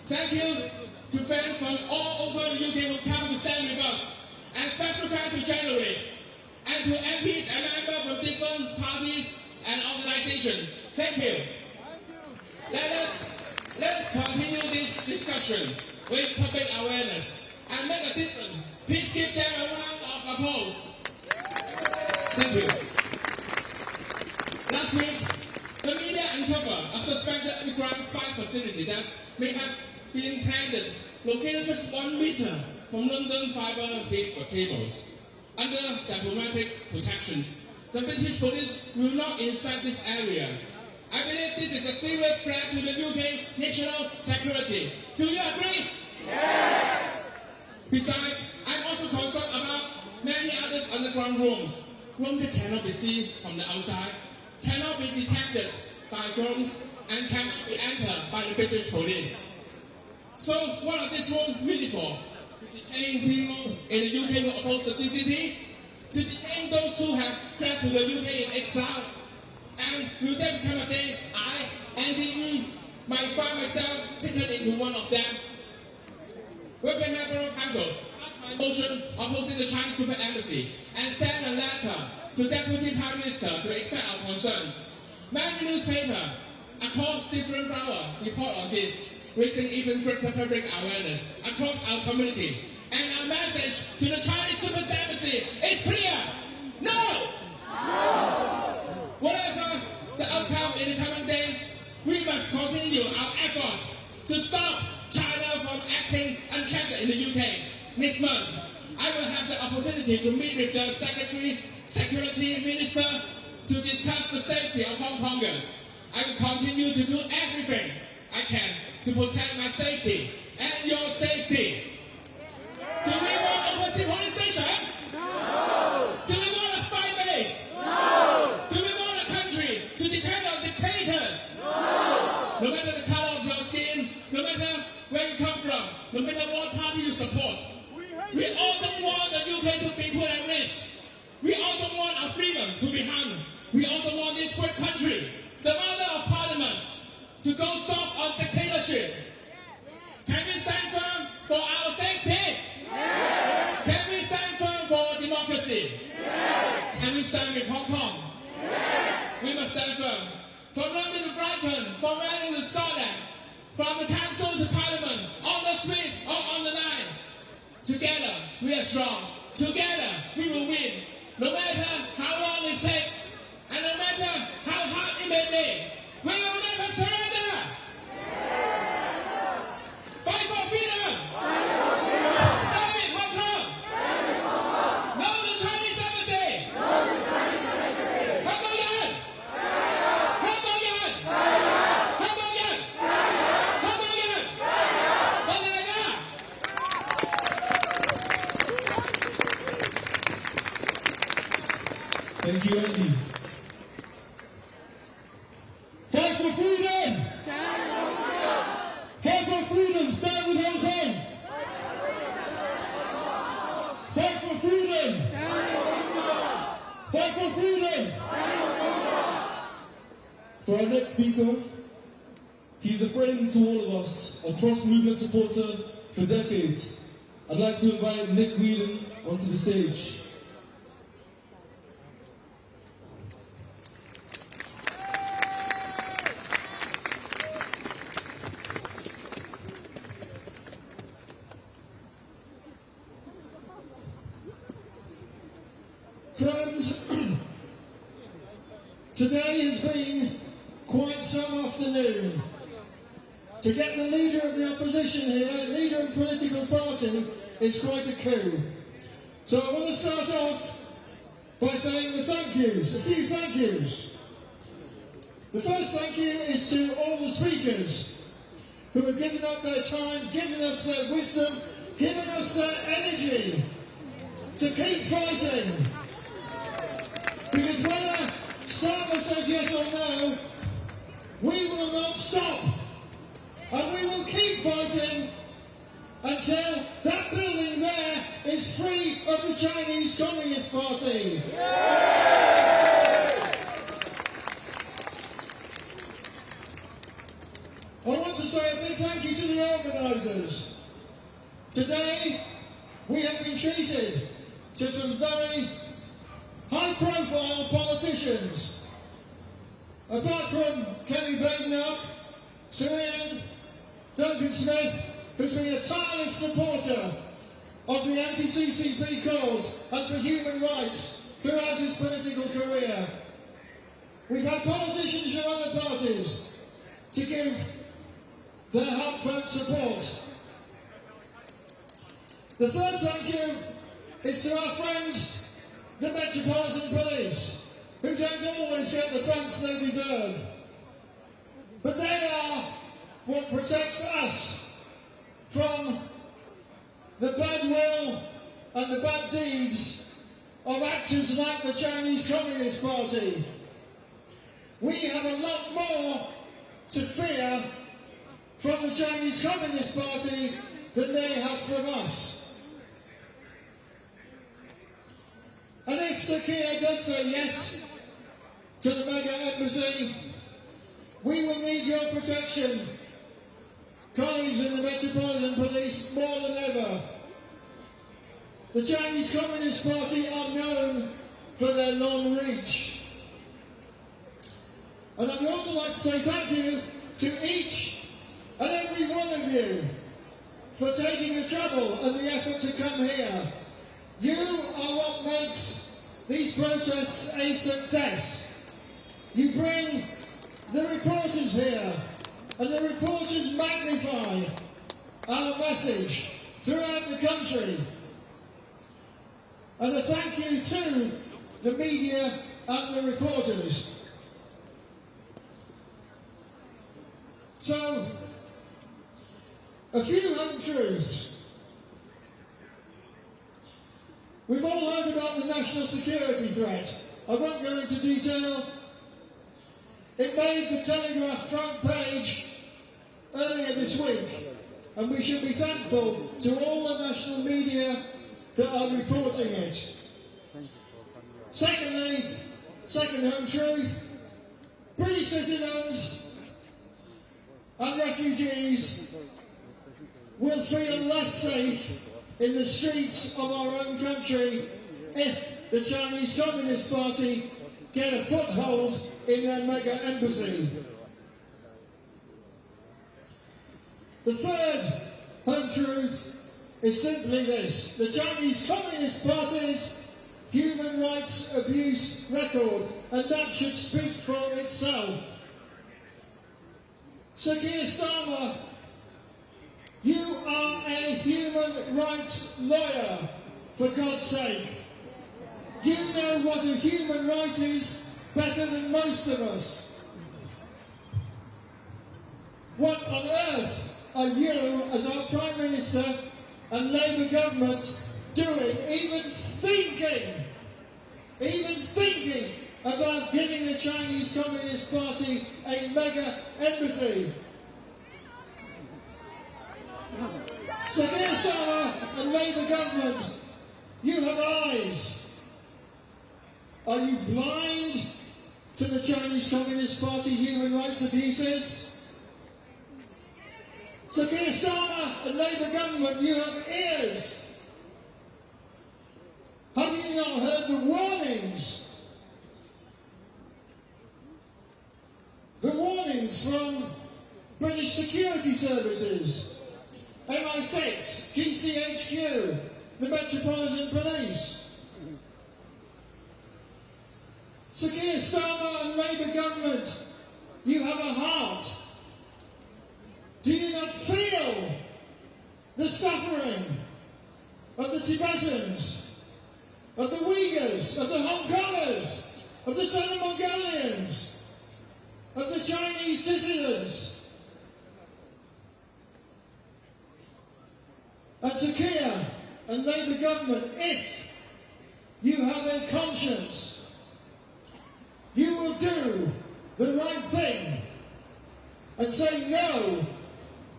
Thank you to friends from all over the UK who come to stand with us, and special thanks to journalists and to MPs and members from different parties and organizations. Thank you. Let us continue this discussion with public awareness and make a difference. Please give them a round of applause. Thank you. Last week, the media uncovered a suspected underground spy facility that may have been planted, located just 1 meter from London fibre cables. Under diplomatic protections, the British police will not inspect this area. I believe this is a serious threat to the UK national security. Do you agree? Yes! Besides, I'm also concerned about many other underground rooms that cannot be seen from the outside, cannot be detected by drones, and cannot be entered by the British police. So, what are these rooms really for? To detain people in the UK who oppose the CCP? To detain those who have fled to the UK in exile? And will there become a day I, Andy, might find myself taken into one of them? Rockingham Borough Council passed my motion opposing the Chinese Super Embassy and sent a letter to Deputy Prime Minister to express our concerns. Many newspapers across different boroughs report on this. raising even greater public awareness across our community. And our message to the Chinese People's Embassy is clear. No! Whatever the outcome in the coming days, we must continue our effort to stop China from acting unchecked in the UK. Next month, I will have the opportunity to meet with the Security Minister to discuss the safety of Hong Kongers. I will continue to do everything I can to protect my safety and your safety. Do we want a police station? No! Do we want a spy base? No! Do we want a country to depend on dictators? No! No matter the color of your skin, no matter where you come from, no matter what party you support, we all don't want the UK to be put at risk. We all don't want our freedom to be harmed. We all don't want this great country, the mother of parliaments, to go soft on dictatorship. Can we stand firm for our safety? Yes. Can we stand firm for democracy? Yes. Can we stand with Hong Kong? Yes. We must stand firm. From London to Brighton, from Reading to Scotland, from the council to parliament, on the street or on the line. Together, we are strong. Together, we will win. No matter how long it takes, and no matter how hard it may be, we will never surrender. Fight for freedom. Stand with Hong Kong. No to Chinese embassy. Hong Kong Yan. Hong Kong Yan. Hong Kong Yan. Hong Kong Yan. Thank you, Andy. Fight for freedom! Fight for freedom! Stand with Hong Kong! Fight for freedom! Fight for freedom! For our next speaker, he's a friend to all of us, a cross-movement supporter for decades. I'd like to invite Nick Whedon onto the stage. Friends, today has been quite some afternoon. To get the leader of the opposition here, leader of a political party, is quite a coup. So I want to start off by saying the thank yous, a few thank yous. The first thank you is to all the speakers who have given up their time, given us their wisdom, given us their energy to keep fighting. Because whether Starmer says yes or no, we will not stop. And we will keep fighting until that building there is free of the Chinese Communist Party. I want to say a big thank you to the organisers. Today, we have been treated to some very high-profile politicians. Apart from Kenny Badenoch, Syrian, Duncan Smith, who's been a tireless supporter of the anti-CCP cause and for human rights throughout his political career. We've had politicians from other parties to give their heartfelt support. The third thank you is to our friends, the Metropolitan Police, who don't always get the thanks they deserve. But they are what protects us from the bad will and the bad deeds of actors like the Chinese Communist Party. We have a lot more to fear from the Chinese Communist Party than they have from us. And if Sir Keir does say yes to the mega embassy, we will need your protection, colleagues in the Metropolitan Police, more than ever. The Chinese Communist Party are known for their long reach. And I would also like to say thank you to each and every one of you for taking the trouble and the effort to come here. You are what makes these protests a success. You bring the reporters here, and the reporters magnify our message throughout the country. And a thank you to the media and the reporters. So, a few untruths. We've all heard about the national security threat. I won't go into detail. It made the Telegraph front page earlier this week, and we should be thankful to all the national media that are reporting it. Secondly, second untruth, British citizens and refugees will feel less safe in the streets of our own country if the Chinese Communist Party get a foothold in their mega embassy. The third untruth is simply this: the Chinese Communist Party's human rights abuse record, and that should speak for itself. Sir Keir Starmer, you are a human rights lawyer, for God's sake. You know what a human right is better than most of us. What on earth are you, as our Prime Minister and Labour government, doing, even thinking about giving the Chinese Communist Party a mega embassy? So Keir Starmer and Labour government, you have eyes. Are you blind to the Chinese Communist Party human rights abuses? So Keir Starmer and Labour government, you have ears. Have you not heard the warnings? The warnings from British security services, MI6, GCHQ, the Metropolitan Police. So Keir Starmer and Labour government, you have a heart. Do you not feel the suffering of the Tibetans, of the Uyghurs, of the Hong Kongers, of the Southern Mongolians, of the Chinese dissidents? And Sir Keir and Labour government, if you have a conscience, you will do the right thing and say no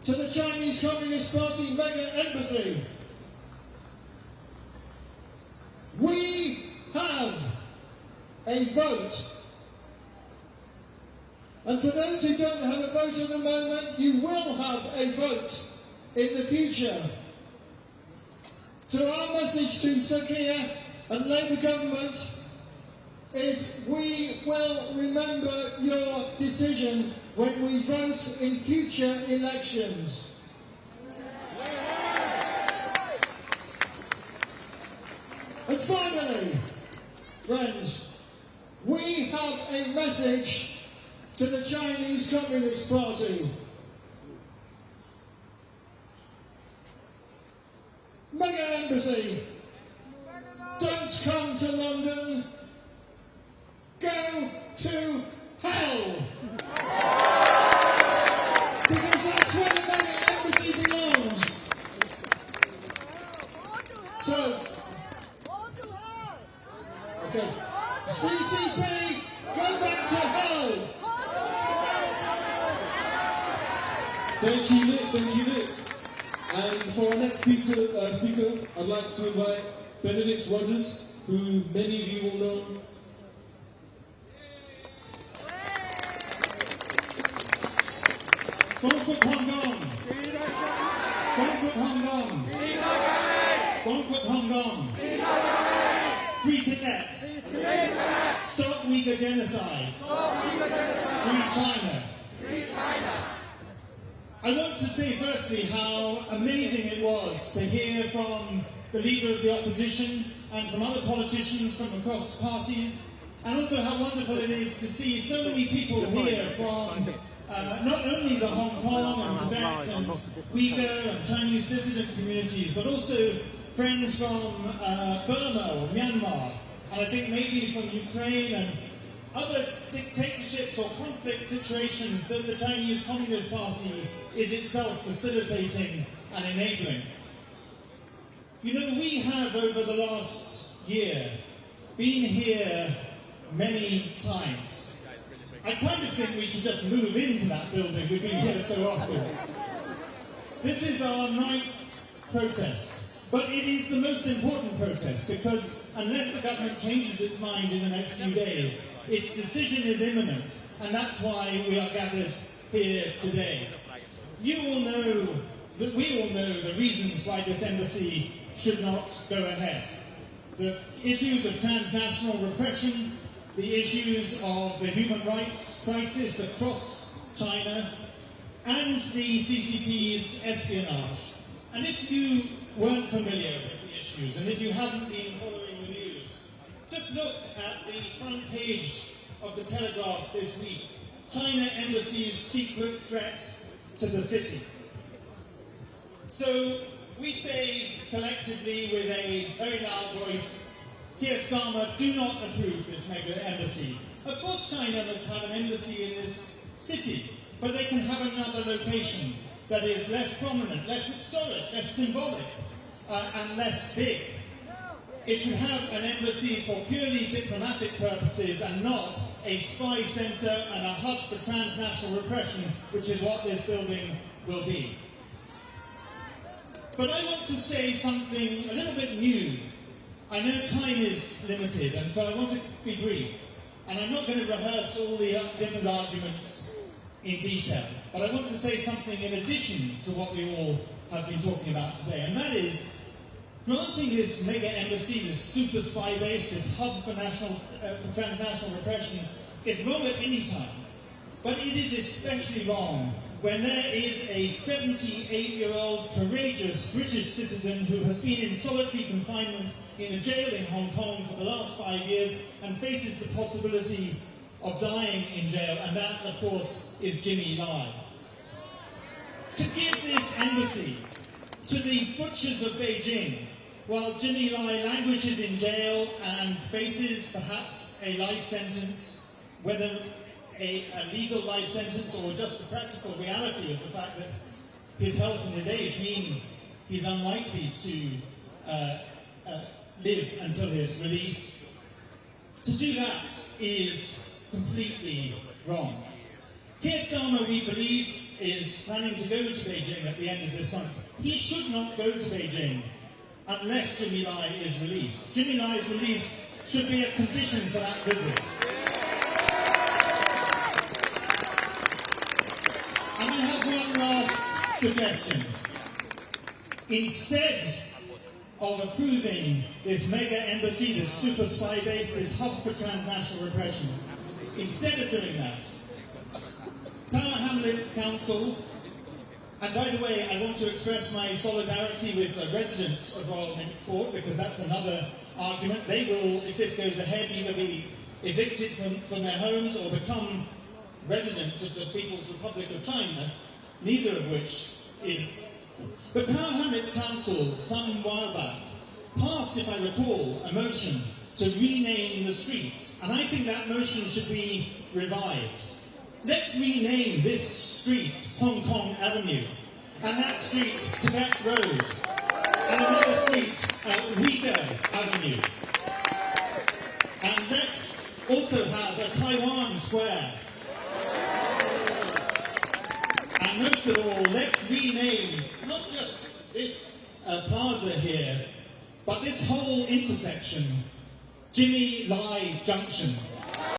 to the Chinese Communist Party mega embassy. We have a vote. And for those who don't have a vote at the moment, you will have a vote in the future. So our message to Sir Keir and Labour government is we will remember your decision when we vote in future elections. And finally, friends, we have a message to the Chinese Communist Party. Mega embassy, don't come to London. Go to hell! Because that's where the mega embassy belongs. So, okay, CCP, go back to hell! Thank you, Nick. And for our next speaker, I'd like to invite Benedict Rogers, who many of you will know. Bonfoot Hong Kong! Bonfoot Hong Kong! Bonfoot Hong Kong! Free Tibet! Stop Uyghur genocide! Free China! I I want to say firstly how amazing it was to hear from the leader of the opposition and from other politicians from across parties, and also how wonderful it is to see so many people here from not only the Hong Kong and Tibet and Uyghur and Chinese dissident communities, but also friends from Burma or Myanmar, and I think maybe from Ukraine and other dictatorships or conflict situations that the Chinese Communist Party is itself facilitating and enabling. You know, we have over the last year been here many times. I kind of think we should just move into that building. We've been here so often. This is our 9th protest, but it is the most important protest because unless the government changes its mind in the next few days, its decision is imminent, and that's why we are gathered here today. You all know that we all know the reasons why this embassy should not go ahead. The issues of transnational repression, the issues of the human rights crisis across China, and the CCP's espionage. And if you weren't familiar with the issues, and if you haven't been following the news, just look at the front page of the Telegraph this week. China Embassy's secret threat to the city. So we say collectively with a very loud voice, Keir Starmer, do not approve this mega embassy. Of course China must have an embassy in this city, but they can have another location that is less prominent, less historic, less symbolic, and less big. It should have an embassy for purely diplomatic purposes and not a spy centre and a hub for transnational repression, which is what this building will be. But I want to say something a little bit new. I know time is limited, and so I want to be brief. And I'm not going to rehearse all the different arguments in detail, but I want to say something in addition to what we all have been talking about today, and that is granting this mega embassy, this super spy base, this hub for transnational repression is wrong at any time. But it is especially wrong when there is a 78-year-old courageous British citizen who has been in solitary confinement in a jail in Hong Kong for the last 5 years and faces the possibility of dying in jail, and that, of course, is Jimmy Lai. To give this embassy to the butchers of Beijing, while Jimmy Lai languishes in jail and faces perhaps a life sentence, whether a legal life sentence or just the practical reality of the fact that his health and his age mean he's unlikely to live until his release. To do that is completely wrong. Keir Starmer, we believe, is planning to go to Beijing at the end of this month. He should not go to Beijing unless Jimmy Lai is released. Jimmy Lai's release should be a condition for that visit. And I have one last suggestion. Instead of approving this mega embassy, this super spy base, this hub for transnational repression, instead of doing that, Tower Hamlets Council, and by the way, I want to express my solidarity with the residents of Royal Mint Court, because that's another argument. They will, if this goes ahead, either be evicted from their homes or become residents of the People's Republic of China, neither of which is. But Tower Hamlets Council, some while back, passed, if I recall, a motion to rename the streets, and I think that motion should be revived. Let's rename this street Hong Kong Avenue, and that street Tibet Road, and another street Uyghur Avenue. And let's also have a Taiwan Square. And most of all, let's rename not just this plaza here, but this whole intersection Jimmy Lai Junction.